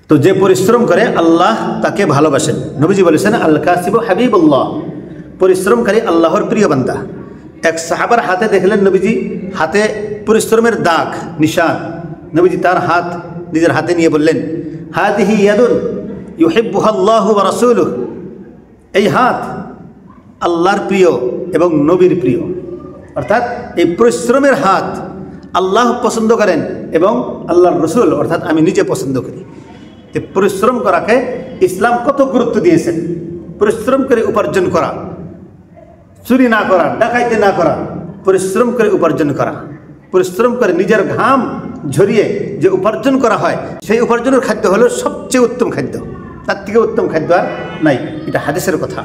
তো যে পরিশ্রম করে আল্লাহ তাকে ভালোবাসেন। নবীজি বলেছেন আল কাসিবু হাবিবুল্লাহ, পরিশ্রমকারী আল্লাহর প্রিয় বান্দা। এক সাহাবার হাতে দেখলেন নবীজি হাতে পরিশ্রমের দাগ নিশান। নবীজি তার হাত নিজের হাতে নিয়ে বললেন হাদিহি ইয়াদুন ইউহিব্বুহাল্লাহু ওয়া রাসূলুহু, এই হাত আল্লাহর প্রিয় এবং নবীর প্রিয়। অর্থাৎ এই পরিশ্রমের হাত আল্লাহ পছন্দ করেন এবং আল্লাহর রসুল অর্থাৎ আমি নিজে পছন্দ করি। তো পরিশ্রম করাকে ইসলাম কত গুরুত্ব দিয়েছেন। পরিশ্রম করে উপার্জন করা, চুরি না করা, ডাকাইতে না করা, পরিশ্রম করে উপার্জন করা, পরিশ্রম করে নিজের ঘাম ঝরিয়ে যে উপার্জন করা হয় সেই উপার্জনের খাদ্য হলো সবচেয়ে উত্তম খাদ্য। তার থেকে উত্তম খাদ্য আর নাই, এটা হাদিসের কথা।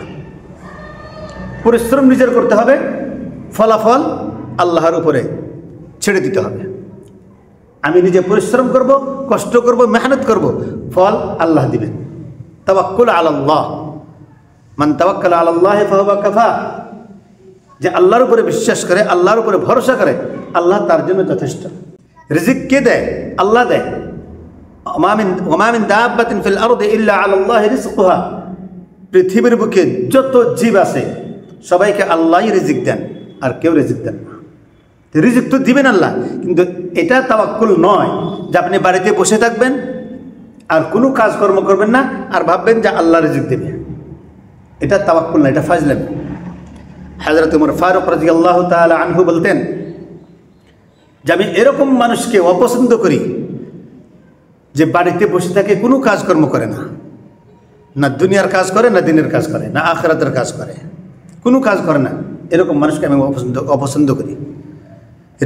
পরিশ্রম নিজের করতে হবে, ফলাফল আল্লাহর উপরে ছেড়ে দিতে হবে। আমি নিজে পরিশ্রম করব, কষ্ট করব, মেহনত করব, ফল আল্লাহ দিবেন। তাওয়াক্কুল আলাল্লাহ, মান তাওয়াক্কালা আলাল্লাহ ফাহুয়া কাফা, যে আল্লাহর উপরে বিশ্বাস করে, আল্লাহর উপরে ভরসা করে, আল্লাহ তার জন্য যথেষ্ট। রিজিক কে দেয়? আল্লাহ দেয়। ওমা মিন দাব্বাতিন ফিল আরদি ইল্লা আলাল্লাহি রিজকুহা, পৃথিবীর বুকে যত জীব আছে সবাইকে আল্লাহই রিজিক দেন, আর কেউ রিজিক দেন না। রিজিক তো দিবেন আল্লাহ, কিন্তু এটা তাওয়াক্কুল নয় যে আপনি বাড়িতে বসে থাকবেন আর কোনো কাজকর্ম করবেন না আর ভাববেন যে আল্লাহ রিজিক দেবে। এটা তাওয়াক্কুল না, এটা ফাজলামি। হযরত উমর ফারুক রাদিয়াল্লাহু তাআলা আনহু বলতেন যে আমি এরকম মানুষকে অপছন্দ করি যে বাড়িতে বসে থাকে, কোনো কাজকর্ম করে না, না দুনিয়ার কাজ করে, না দিনের কাজ করে, না আখিরাতের কাজ করে, কোনো কাজ করে না। এরকম মানুষকে আমি অপছন্দ করি।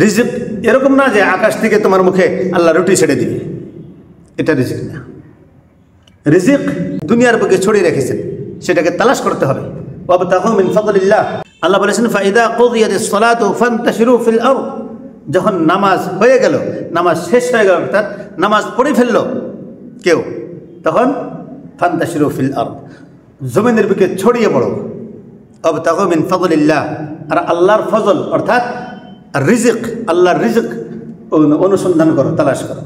রিজিক এরকম না যে আকাশ থেকে তোমার মুখে আল্লাহ রুটি ছেড়ে দিবে, এটা রিজিক না। রিজিক দুনিয়ার বুকে ছড়িয়ে রেখেছেন, সেটাকে তালাশ করতে হবে। ওয়াবতাগু মিন ফাদলিল্লাহ, আল্লাহ বলেছেন ফাইদা কুদিয়াতিস সালাতু ফান্তাশিরু ফিল আরদ, যখন নামাজ হয়ে গেল, নামাজ শেষ হয়ে গেল, অর্থাৎ নামাজ পড়ে ফেললো কেউ, তখন ফান্তাশিরু ফিল আরদ, জমিনের বুকে ছড়িয়ে পড়ো। ওয়াবতাগু মিন ফাদলিল্লাহ, আর আল্লাহর ফজল অর্থাৎ রিজিক, আল্লাহর রিজিক অনুসন্ধান করো, তালাশ করো।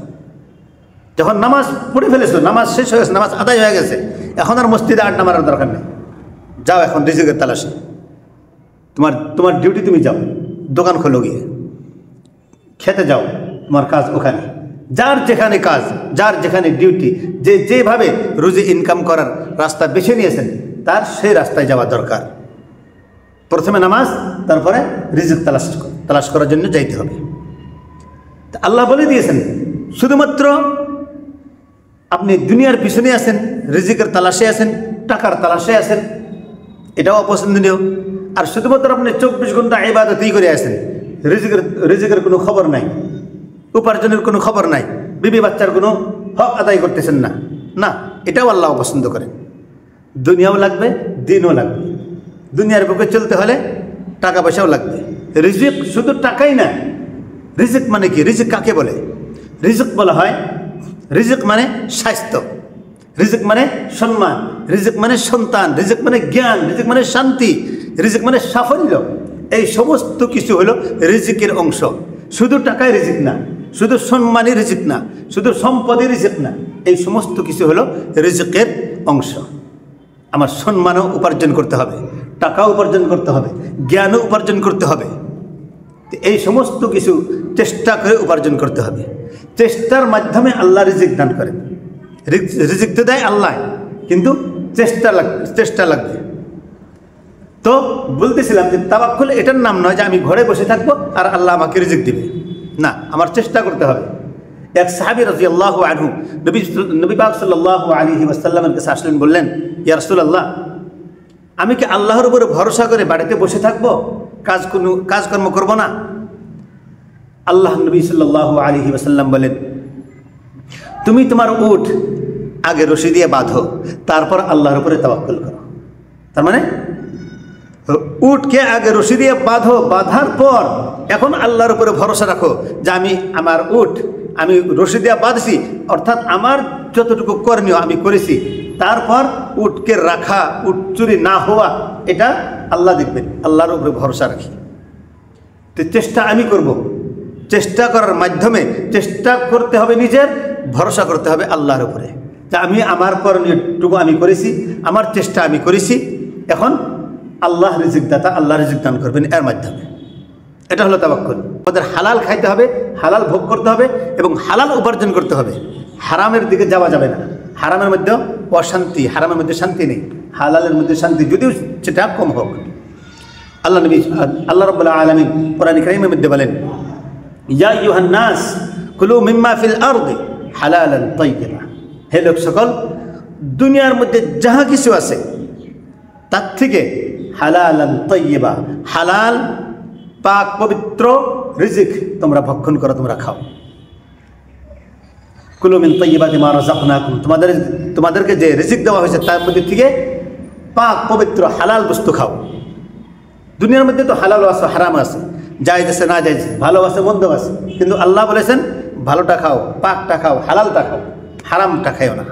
যখন নামাজ পড়ে ফেলেছো, নামাজ শেষ হয়ে গেছে, নামাজ আদায় হয়ে গেছে, এখন আর মসজিদে আড্ডা মারার দরকার নেই। যাও এখন রিজিকের তালাশে, তোমার ডিউটি তুমি যাও, দোকান খোলো গিয়ে, খেতে যাও, তোমার কাজ ওখানে। যার যেখানে কাজ, যার যেখানে ডিউটি, যে যেভাবে রুজি ইনকাম করার রাস্তা বেছে নিয়েছেন তার সেই রাস্তায় যাওয়া দরকার। প্রথমে নামাজ, তারপরে রিজিক তালাশ করার জন্য যাইতে হবে। আল্লাহ বলে দিয়েছেন শুধুমাত্র আপনি দুনিয়ার পিছনে আছেন, রিজিকের তালাশে আছেন, টাকার তালাশে আছেন, এটাও অপছন্দনীয়। আর শুধুমাত্র আপনি 24 ঘন্টা ইবাদতই করে আছেন, রিজিকের কোনো খবর নাই, উপার্জনের কোনো খবর নাই, বিবি বাচ্চার কোনো হক আদায় করতেছেন না, না, এটাও আল্লাহ পছন্দ করেন। দুনিয়াও লাগবে, দিনও লাগবে। দুনিয়ার বুকে চলতে হলে টাকা পয়সাও লাগবে। রিজিক শুধু টাকাই না। রিজিক মানে কি? রিজিক কাকে বলে? রিজিক বলা হয়, রিজিক মানে স্বাস্থ্য, রিজিক মানে সম্মান, রিজিক মানে সন্তান, রিজিক মানে জ্ঞান, রিজিক মানে শান্তি, রিজিক মানে সাফল্য। এই সমস্ত কিছু হলো রিজিকের অংশ। শুধু টাকায় রিজিক না, শুধু সম্মানই রিজিক না, শুধু সম্পদই রিজিক না, এই সমস্ত কিছু হলো রিজিকের অংশ। আমার সম্মানও উপার্জন করতে হবে, টাকাও উপার্জন করতে হবে, জ্ঞানও উপার্জন করতে হবে। এই সমস্ত কিছু চেষ্টা করে উপার্জন করতে হবে। চেষ্টার মাধ্যমে আল্লাহ রিজিক দান করেন। রিজিক তো দেয় আল্লাহ, কিন্তু চেষ্টা লাগবে। তো বলতেছিলাম যে তাওয়াক্কুল এটার নাম নয় যে আমি ঘরে বসে থাকবো আর আল্লাহ আমাকে রিজিক দিবে, না, আমার চেষ্টা করতে হবে। এক সাহাবী রাদিয়াল্লাহু আনহু নবী পাক সাল্লাল্লাহু আলাইহি ওয়াসাল্লামের কাছে আসলেন, বললেন ইয়া রাসূলুল্লাহ, আমি কি আল্লাহর উপরে ভরসা করে বাড়িতে বসে থাকবো, কাজকর্ম করব না? আল্লাহ নবী সাল্লাল্লাহু আলাইহি ওয়াসাল্লাম বলেন, তুমি তোমার উট আগে রশি দিয়ে বাঁধো, তারপর আল্লাহর উপরে তাওয়াক্কুল করো। তার মানে উটকে আগে রশি দিয়ে বাঁধো, বাঁধার পর এখন আল্লাহর উপরে ভরসা রাখো যে আমার উট আমি রশি দিয়ে বাঁধছি, অর্থাৎ আমার যতটুকু করণীয় আমি করেছি, তারপর উটকে রাখা, উট চুরি না হওয়া, এটা আল্লাহ দেখবেন। আল্লাহর উপরে ভরসা রাখি। তো চেষ্টা আমি করব, চেষ্টা করার মাধ্যমে চেষ্টা করতে হবে, নিজের ভরসা করতে হবে আল্লাহর উপরে। যে আমি আমার করণীয়টুকু আমি করেছি, আমার চেষ্টা আমি করেছি, এখন আল্লাহ রিজিক দাতা, আল্লাহ রিজিক দান করবেন এর মাধ্যমে। এটা হলো তাওয়াক্কুল। আমাদের হালাল খাইতে হবে, হালাল ভোগ করতে হবে এবং হালাল উপার্জন করতে হবে। হারামের দিকে যাওয়া যাবে না। হারামের মধ্যে অশান্তি, হারামের মধ্যে শান্তি নেই, হালালের মধ্যে শান্তি, যদিও সেটা কম হোক। আল্লাহ রাব্বুল আলামিন কোরআন কারীমের মধ্যে বলেন, ইয়া আইয়ুহান নাস কুলু মিম্মা ফিল আরদি হালালান তাইয়্যিবা। হে লোক সকল, দুনিয়ার মধ্যে যাহা কিছু আছে তার থেকে হালালান তাইয়্যিবা, হালাল পাক পবিত্র রিজিক তোমরা ভক্ষণ করো, তোমরা খাও। কুলু মিন তাইয়্যিবাতি মা রাযাকনাকুম, তোমাদেরকে যে রিজিক দেওয়া হয়েছে তার মধ্যে থেকে পাক পবিত্র হালাল বস্তু খাও। দুনিয়ার মধ্যে তো হালাল আছে, হারাম আছে, জায়েজ আছে, না জায়েজ, ভালো আছে, মন্দ আছে, কিন্তু আল্লাহ বলেছেন ভালোটা খাও, পাকটা খাও, হালালটা খাও, হারামটা খাও না।